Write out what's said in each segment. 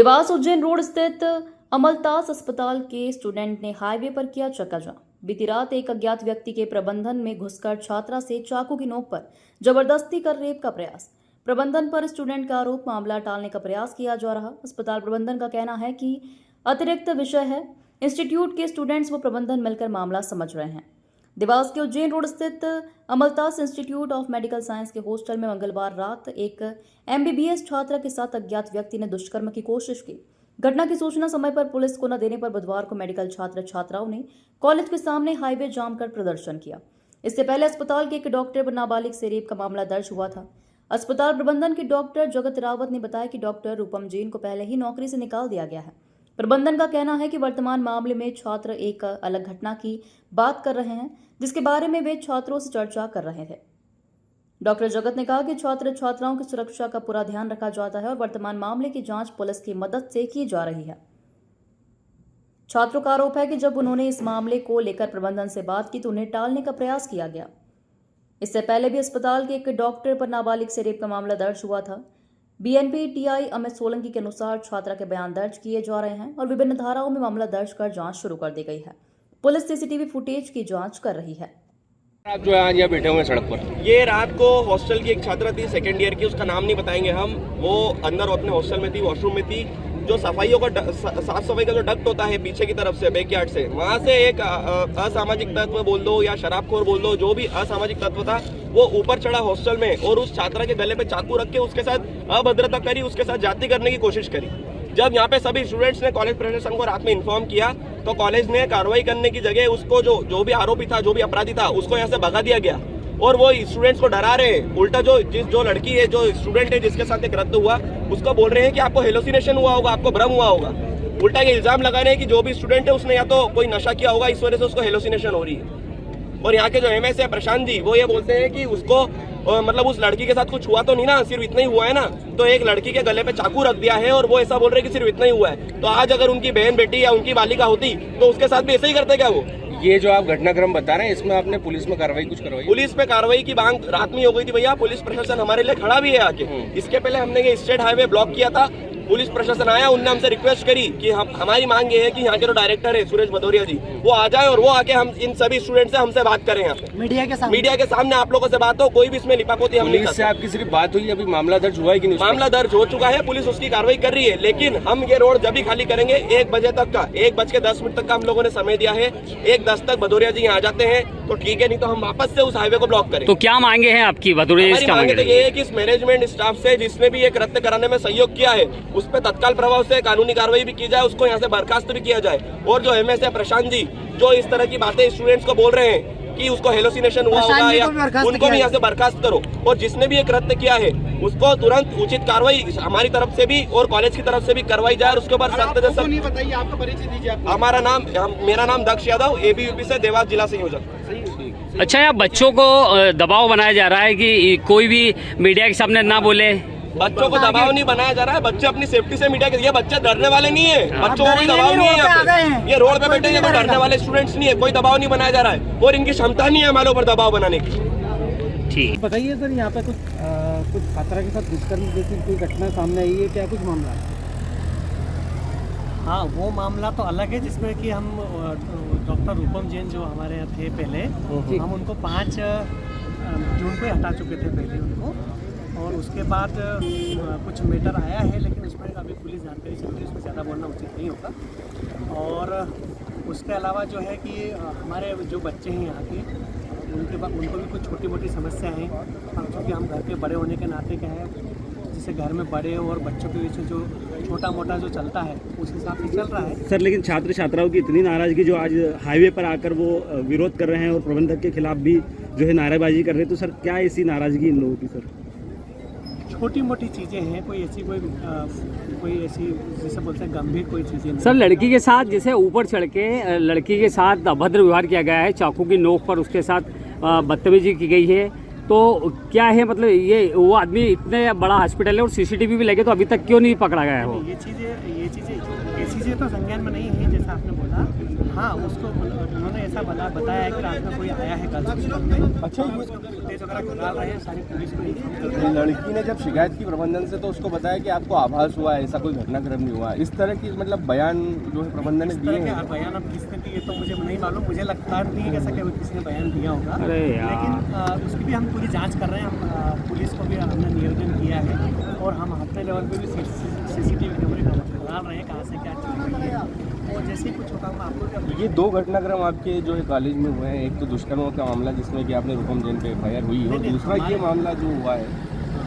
Dewas Ujjain road स्थित अमलतास अस्पताल के स्टूडेंट ने हाईवे पर किया चक्काजाम। बीती रात एक अज्ञात व्यक्ति के प्रबंधन में घुसकर छात्रा से चाकू की नोक पर जबरदस्ती कर रेप का प्रयास। प्रबंधन पर स्टूडेंट का आरोप, मामला टालने का प्रयास किया जा रहा। अस्पताल प्रबंधन का कहना है कि अतिरिक्त विषय है, इंस्टीट्यूट के स्टूडेंट्स व प्रबंधन मिलकर मामला समझ रहे हैं। देवास के उज्जैन रोड स्थित अमलतास इंस्टीट्यूट ऑफ मेडिकल साइंस के हॉस्टल में मंगलवार रात एक MBBS छात्रा के साथ अज्ञात व्यक्ति ने दुष्कर्म की कोशिश की। घटना की सूचना समय पर पुलिस को न देने पर बुधवार को मेडिकल छात्राओं ने कॉलेज के सामने हाईवे जाम कर प्रदर्शन किया। इससे पहले अस्पताल के एक डॉक्टर पर नाबालिग से रेप का मामला दर्ज हुआ था। अस्पताल प्रबंधन के डॉक्टर जगत रावत ने बताया कि डॉक्टर रूपम जैन को पहले ही नौकरी से निकाल दिया गया है। प्रबंधन का कहना है कि वर्तमान मामले में छात्र एक अलग घटना की बात कर रहे हैं, जिसके बारे में वे छात्रों से चर्चा कर रहे थे। डॉक्टर जगत ने कहा कि छात्राओं की सुरक्षा का पूरा ध्यान रखा जाता है और वर्तमान मामले की जांच पुलिस की मदद से की जा रही है। छात्रों का आरोप है कि जब उन्होंने इस मामले को लेकर प्रबंधन से बात की तो उन्हें टालने का प्रयास किया गया। इससे पहले भी अस्पताल के एक डॉक्टर पर नाबालिग से रेप का मामला दर्ज हुआ था। BNP TI अमित सोलंकी के अनुसार छात्रा के बयान दर्ज किए जा रहे हैं और विभिन्न धाराओं में मामला दर्ज कर जांच शुरू कर दी गई है। पुलिस CCTV फुटेज की जांच कर रही है। आप जो है आज यहाँ बैठे हुए हैं सड़क पर, ये रात को हॉस्टल की एक छात्रा थी, सेकेंड ईयर की, उसका नाम नहीं बताएंगे हम। वो अंदर अपने हॉस्टल में थी, वॉशरूम में थी। जो सफाइयों का साफ सफाई का जो डक्ट होता है पीछे की तरफ से, बैकयार्ड से, वहाँ से एक असामाजिक तत्व बोल दो या शराबखोर बोल दो, जो भी असामाजिक तत्व था वो ऊपर चढ़ा हॉस्टल में और उस छात्रा के गले पे चाकू रख के उसके साथ अभद्रता करी, उसके साथ जाति करने की कोशिश करी। जब यहाँ पे सभी स्टूडेंट्स ने कॉलेज प्रशासन को रात में इन्फॉर्म किया तो कॉलेज ने कार्रवाई करने की जगह उसको जो भी आरोपी था, जो भी अपराधी था, उसको यहाँ से भगा दिया गया और वो स्टूडेंट्स को डरा रहे हैं। उल्टा जो लड़की है, जो स्टूडेंट है जिसके साथ एक रद्द हुआ, उसको बोल रहे हैं कि आपको हेलोसिनेशन हुआ होगा, आपको भ्रम हुआ होगा। उल्टा ये इल्जाम लगा रहे हैं कि जो भी स्टूडेंट है उसने या तो कोई नशा किया होगा, इस वजह से उसको हेलोसिनेशन हो रही है। और यहाँ के जो MS है प्रशांत जी, वो ये बोलते हैं कि उसको मतलब उस लड़की के साथ कुछ हुआ तो नहीं ना, सिर्फ इतना ही हुआ है ना। तो एक लड़की के गले पे चाकू रख दिया है और वो ऐसा बोल रहे हैं कि सिर्फ इतना ही हुआ है। तो आज अगर उनकी बहन बेटी या उनकी बालिका होती तो उसके साथ भी ऐसे ही करते क्या वो? ये जो आप घटनाक्रम बता रहे हैं, इसमें आपने पुलिस में कार्रवाई कुछ करवाई? पुलिस पे कार्रवाई की मांग रात में हो गई थी भैया। पुलिस प्रशासन हमारे लिए खड़ा भी है आके। इसके पहले हमने ये स्टेट हाईवे ब्लॉक किया था, पुलिस प्रशासन आया, उनने हमसे रिक्वेस्ट करी कि हमारी मांग ये है कि यहाँ के जो डायरेक्टर है सुरेश भदौरिया जी, वो आ जाए और वो आके हम इन सभी स्टूडेंट से हमसे बात करें। यहाँ पे मीडिया के सामने आप लोगों से बात हो, कोई भी इसमें लिपापोती हम नहीं से आपकी सिर्फ बात हुई, अभी मामला दर्ज हुआ है कि नहीं? मामला दर्ज हो चुका है, पुलिस उसकी कार्रवाई कर रही है। लेकिन हम ये रोड जब भी खाली करेंगे 1 बजे तक का, 1:10 तक का हम लोगों ने समय दिया है। 1:10 तक भदौरिया जी यहाँ आ जाते हैं तो ठीक है, नहीं तो हम वापस से उस हाईवे को ब्लॉक करें। तो क्या मांगे हैं आपकी भदौरिया जी? मांगे तो ये है कि इस मैनेजमेंट स्टाफ से जिसने भी ये कृत्य कराने में सहयोग किया है उस पर तत्काल प्रभाव से कानूनी कार्रवाई भी की जाए, उसको यहाँ से बर्खास्त भी किया जाए। और जो MS है प्रशांत जी, जो इस तरह की बातें स्टूडेंट्स को बोल रहे हैं कि उसको हेलोसिनेशन हुआ होगा, या उनको भी यहाँ से बर्खास्त करो। और जिसने भी ये कृत्य किया है उसको तुरंत उचित कार्रवाई हमारी तरफ से भी और कॉलेज की तरफ से भी करवाई जाए। उसके ऊपर सख्त से नहीं बताइए, आपका परिचय दीजिए। मेरा नाम दक्ष यादव, ABVP से देवास जिला संयोजक। अच्छा, यहाँ बच्चों को दबाव बनाया जा रहा है कि कोई भी मीडिया के सामने ना बोले। बच्चों को दबाव नहीं बनाया जा रहा है, बच्चे अपनी सेफ्टी से मीडिया के, ये बच्चे डरने वाले नहीं है, बच्चों को कोई दबाव नहीं है। यहाँ पे ये रोड पे बैठे हैं, डरने वाले स्टूडेंट्स नहीं है, कोई दबाव नहीं बनाया जा रहा है और इनकी क्षमता नहीं है हमारे ऊपर दबाव बनाने की। ठीक बताइए सर, यहाँ पे कुछ छात्रा के साथ दुष्कर्म जैसी कोई घटना सामने आई है, क्या कुछ मामला है? हाँ, वो मामला तो अलग है, जिसमें कि हम डॉक्टर रूपम जैन जो हमारे यहाँ थे पहले, हम उनको 5 जून को हटा चुके थे पहले उनको। और उसके बाद कुछ मैटर आया है, लेकिन उसमें अभी पुलिस जानकारी चल रही है, उसमें ज़्यादा बोलना उचित नहीं होगा। और उसके अलावा जो है कि हमारे जो बच्चे हैं यहाँ के, उनको भी कुछ छोटी मोटी समस्या है। क्योंकि हम घर के बड़े होने के नाते क्या है, जैसे घर में बड़े और बच्चों के बीच जो छोटा मोटा जो चलता है उस हिसाब से चल रहा है सर। लेकिन छात्राओं की इतनी नाराजगी जो आज हाईवे पर आकर वो विरोध कर रहे हैं और प्रबंधक के खिलाफ भी जो है नारेबाजी कर रहे हैं, तो सर क्या ऐसी नाराजगी इन लोगों की? सर छोटी मोटी चीज़ें हैं, कोई ऐसी जैसे बोलते हैं गंभीर कोई चीज़ें नहीं। सर, लड़की के साथ जैसे ऊपर चढ़ के लड़की के साथ अभद्र व्यवहार किया गया है, चाकू की नोक पर उसके साथ बदतमीजी की गई है, तो क्या है मतलब ये वो आदमी इतने बड़ा हॉस्पिटल है और CCTV भी लगे, तो अभी तक क्यों नहीं पकड़ा गया है वो? ये चीज़ें तो संज्ञान में नहीं है, जैसा आपने बोला। हाँ, उसको उन्होंने ऐसा बताया है कि रात में कोई आया है गर्ल्स हॉस्टल में। अच्छा, उसका फुटेज वगैरह खंगाल रहे हैं, सारी पुलिस को inform कर रहे हैं। लड़की ने जब शिकायत की प्रबंधन से तो उसको बताया कि आपको आभास हुआ है, ऐसा कोई घटनाक्रम नहीं हुआ। इस तरह की मतलब बयान जो है प्रबंधन ने इस दिए तरह के हैं। बयान अब किसने दिए तो मुझे नहीं मालूम, मुझे लगता नहीं है कि ऐसा कोई किसी ने बयान दिया होगा। अरे यार। लेकिन उसकी भी हम पूरी जांच कर रहे हैं। हम पुलिस को भी हमने निवेदन किया है और हम अपने लेवल पे भी CCTV कैमरे डाल रहे हैं कहाँ से क्या चल रही है, और जैसे ही कुछ होगा हम आपको भी update ये 2 घटनाक्रम आपके जो है कॉलेज में हुए हैं, एक तो दुष्कर्म का मामला जिसमें कि आपने रूपम जैन पे FIR हुई है, और दूसरा ये मामला जो हुआ है,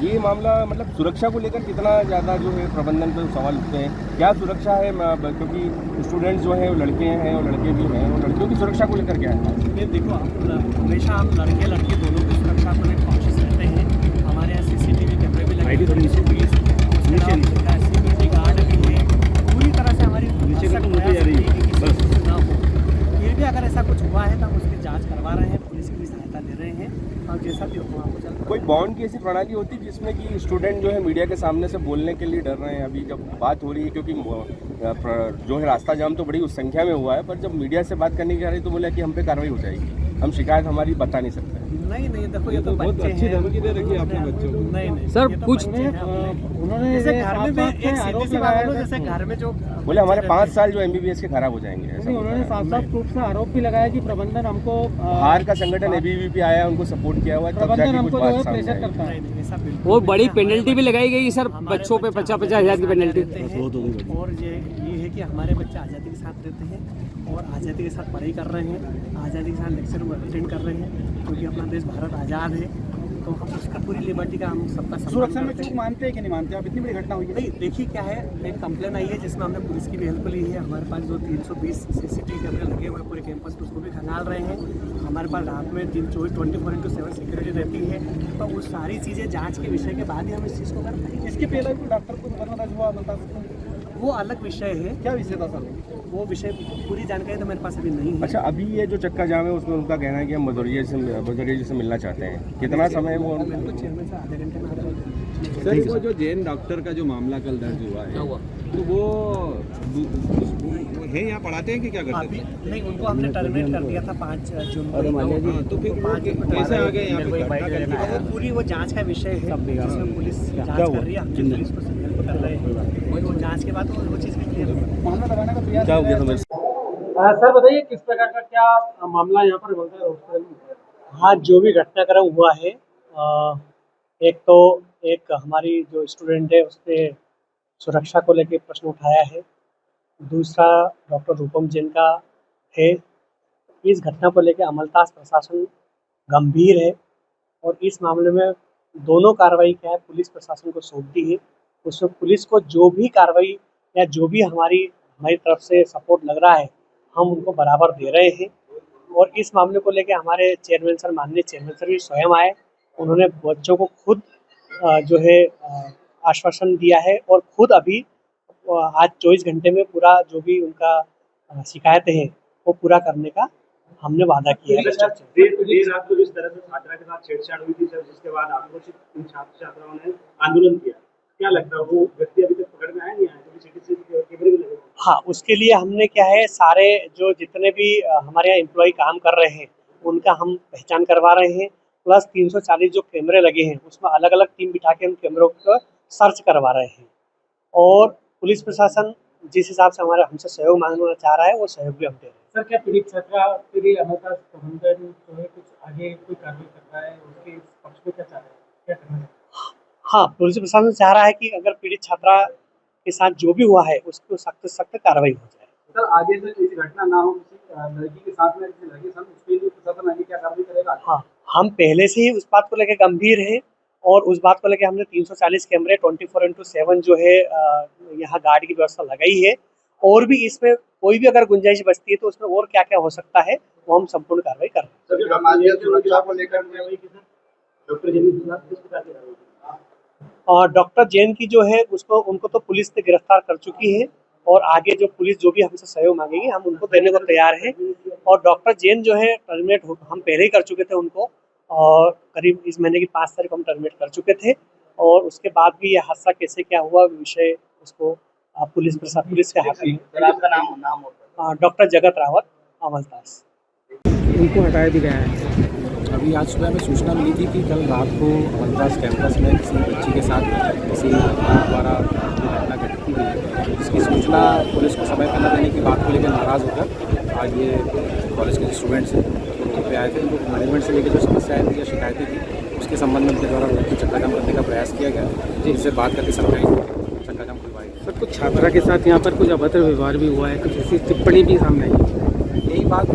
ये मामला मतलब सुरक्षा को लेकर कितना ज़्यादा जो है प्रबंधन पर सवाल उठते हैं। क्या सुरक्षा है, क्योंकि स्टूडेंट्स जो हैं वो लड़के हैं और लड़के भी हैं, और लड़कियों की सुरक्षा को लेकर क्या है? ये देखो, हमेशा हम लड़के लड़की दोनों की सुरक्षा को लेकर कॉन्शियस रहते हैं। हमारे यहाँ CCTV कैमरे भी लगे, सिक्योरिटी गार्ड भी है, पूरी तरह से हमारी ना हो। फिर भी अगर ऐसा कुछ हुआ है तो हम उसकी जांच करवा रहे हैं, पुलिस की भी सहायता ले रहे हैं, और जैसा भी होगा आपको चल। कोई बॉन्ड की ऐसी प्रणाली होती है जिसमें कि स्टूडेंट जो है मीडिया के सामने से बोलने के लिए डर रहे हैं? अभी जब बात हो रही है, क्योंकि जो है रास्ता जाम तो बड़ी उस संख्या में हुआ है, पर जब मीडिया से बात करने की आ रही तो बोला कि हम पे कार्रवाई हो जाएगी, हम शिकायत हमारी बता नहीं सकते। नहीं, देखो ये तो बहुत अच्छी धमकी दे रखी है आपने बच्चों को। नहीं सर, ये तो कुछ बच्चे हैं अपने। उन्होंने जैसे घर में एक सीधी सी बात बोलो, जैसे घर में जो बोले हमारे 5 साल जो MBBS के खराब हो जाएंगे, ऐसा उन्होंने साफ रूप से आरोप भी लगाया कि प्रबंधन हमको बाहर का संगठन ABVP आया, उनको सपोर्ट किया हुआ है, तब प्रबंधन जाके कुछ हमको जो बात है सामने प्रेशर आई। करता है। नहीं, ऐसा बिल्कुल वो नहीं बड़ी है। पेनल्टी भी लगाई गई सर, हमारे बच्चों पे बच्चे 50-50 हज़ार की पेनल्टी। रहते हैं, और ये है कि हमारे बच्चे आज़ादी के साथ रहते हैं और आज़ादी के साथ पढ़ाई कर रहे हैं, आज़ादी के साथ लेक्चर अटेंड कर रहे हैं, क्योंकि अपना देश भारत आज़ाद है, तो हम उसका पूरी लिबर्टी का हम सबका सुरक्षा सम्मान में करते चूक हैं। मानते हैं कि नहीं मानते आप? इतनी बड़ी घटना हुई है। नहीं, देखिए क्या है, एक कंप्लेन आई है जिसमें हमने पुलिस की भी हेल्प ली है। हमारे पास जो 320 CCTV कैमरे लगे हुए हैं पूरे कैंपस में, उसको भी खंगाल रहे हैं। हमारे पास रात में 24/7 सिक्योरिटी रहती है, तो वो सारी चीज़ें जांच के विषय के बाद ही हम इस चीज़ को कर पाएंगे। इसके पहले भी डॉक्टर को मुकदमा दर्ज हुआ, बता सकते हैं? वो अलग विषय है। क्या विषय था सर? वो विषय पूरी जानकारी तो मेरे पास अभी नहीं है। अच्छा, अभी ये जो चक्का जाम है उसमें उनका कहना है कि हम भदौरिया जी से मिलना चाहते हैं, कितना समय वो? बिल्कुल, चेयरमैन से आधे घंटे में आ जाएगा। सर, वो जो जैन डॉक्टर का जो मामला कल दर्ज हुआ है, तो वो है यहाँ पढ़ाते हैं कि क्या करते अभी हैं? नहीं, उनको हमने टर्मिनेट कर दिया था 5 जून को। हाँ, तो फिर वो कैसे आ गए यहाँ पे? घटना कैसे वो पूरी वो जांच का विषय है, जिसमें पुलिस जांच कर रही है, हम पुलिस को हेल्प कर रहे हैं, वो जांच के बाद वो चीज़ भी क्लियर होगी। मामला दबाने का प्रयास क्या हो गया था मेरे? सर बताइए, किस प्रकार का क्या मामला यहाँ पर बनता है हॉस्पिटल में? हाँ, जो भी घटनाक्रम हुआ है, एक हमारी जो स्टूडेंट है उसने सुरक्षा को लेकर प्रश्न उठाया है, दूसरा डॉक्टर रूपम जैन का है। इस घटना को लेकर अमलतास प्रशासन गंभीर है और इस मामले में दोनों कार्रवाई क्या है पुलिस प्रशासन को सौंप दी है। उसमें पुलिस को जो भी कार्रवाई या जो भी हमारी तरफ से सपोर्ट लग रहा है, हम उनको बराबर दे रहे हैं। और इस मामले को लेकर हमारे चेयरमैन सर, माननीय चेयरमैन सर भी स्वयं आए, उन्होंने बच्चों को खुद जो है आश्वासन दिया है और खुद अभी आज 24 घंटे में पूरा जो भी उनका शिकायतें हैं वो पूरा करने का हमने वादा किया है। देर रात को जिस तरह से छात्रा के साथ छेड़छाड़ हुई थी सर, जिसके बाद आक्रोशित छात्र छात्राओं ने आंदोलन किया, क्या लगता है वो व्यक्ति अभी तक पकड़ में आया नहीं आया? कैमरे भी लगे? हाँ, उसके लिए हमने क्या है, सारे जो जितने भी हमारे यहाँ एम्प्लॉय काम कर रहे हैं उनका हम पहचान करवा रहे हैं, प्लस 340 जो कैमरे लगे हैं उसमें अलग अलग टीम बिठा के हम कैमरों को सर्च करवा रहे हैं। और पुलिस प्रशासन जिस हिसाब से हमसे सहयोग मांगना चाह रहा है वो सहयोग भी हम दे रहे हैं। सर, क्या पीड़ित छात्रा के लिए अमलतास प्रबंधन जो है कुछ आगे कोई कार्रवाई कर रहा है, उसके पक्ष में क्या चाह रहे हैं, क्या करना है? हाँ, पुलिस प्रशासन चाह रहा है कि अगर पीड़ित छात्रा के साथ जो भी हुआ है उसको सख्त से सख्त कार्रवाई हो जाए। सर, आगे से ऐसी घटना ना हो किसी लड़की के साथ में, किसी लड़के के साथ, उसके लिए प्रशासन आगे क्या कार्रवाई करेगा? हाँ, हम पहले से ही उस बात को लेकर गंभीर हैं और उस बात को लेकर हमने 340 कैमरे 24/7 जो है यहाँ गार्ड की व्यवस्था लगाई है। और भी इसमें कोई भी अगर गुंजाइश बचती है तो उसमें और क्या क्या हो सकता है वो हम संपूर्ण कार्रवाई कर रहे हैं। और डॉक्टर जैन की जो है उनको तो पुलिस ने गिरफ्तार कर चुकी है और आगे जो पुलिस जो भी हमसे सहयोग मांगेगी हम उनको देने को तैयार हैं। और डॉक्टर जैन जो है टर्मिनेट हम पहले ही कर चुके थे उनको, और करीब इस महीने की 5 तारीख को हम टर्मिनेट कर चुके थे। और उसके बाद भी ये हादसा कैसे क्या हुआ विषय उसको पुलिस के हाथ में। डॉक्टर जगत रावत, अमलदास। उनको हटाया भी गया है। अभी आज सुबह हमें सूचना मिली थी कि कल रात को अमलदास कैंपस में किसी बच्ची के साथ किसी द्वारा घटना घटित की गई, जिसकी सूचना पुलिस को समय पर न देने की बात को लेकर नाराज़ होकर आज ये कॉलेज के जो स्टूडेंट्स हैं वो पे आए थे। उनको मैनेजमेंट से लेकर जो समस्याएं थी या शिकायतें थी उसके संबंध में उनके द्वारा व्यक्ति चक्का जाम करने का प्रयास किया गया, जिससे बात करके समझाई चक्का जाम खुलवाई। सर कुछ छात्रा के साथ यहाँ पर कुछ अभद्र व्यवहार भी हुआ है, कुछ ऐसी टिप्पणी भी सामने आई है। यही बात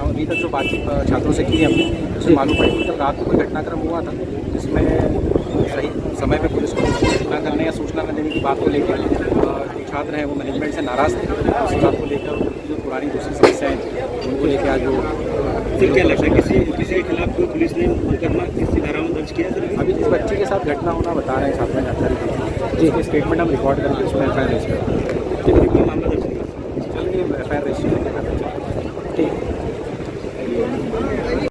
अभी तक जो बातचीत छात्रों से की है हमने, उससे मालूम पड़ी कि कल रात को कोई घटनाक्रम हुआ था जिसमें सही समय पे पुलिस को सूचना करने या सूचना न देने की बात को लेकर जो छात्र हैं वो मैनेजमेंट से नाराज़ थे। उस बात को लेकर उनकी जो पुरानी दूसरी समस्याएँ थी उनको लेकर आज जो फिर क्या लगता है किसी के खिलाफ कोई पुलिस ने मुकदमा किसी धारा में दर्ज किया है? अभी जिस बच्चे के साथ घटना होना बता रहे हैं छात्रा जानकारी दी जी, स्टेटमेंट हम रिकॉर्ड करके उसमें FIR रजिस्टर मामला दर्ज किया जल्द ही FIR रजिस्टर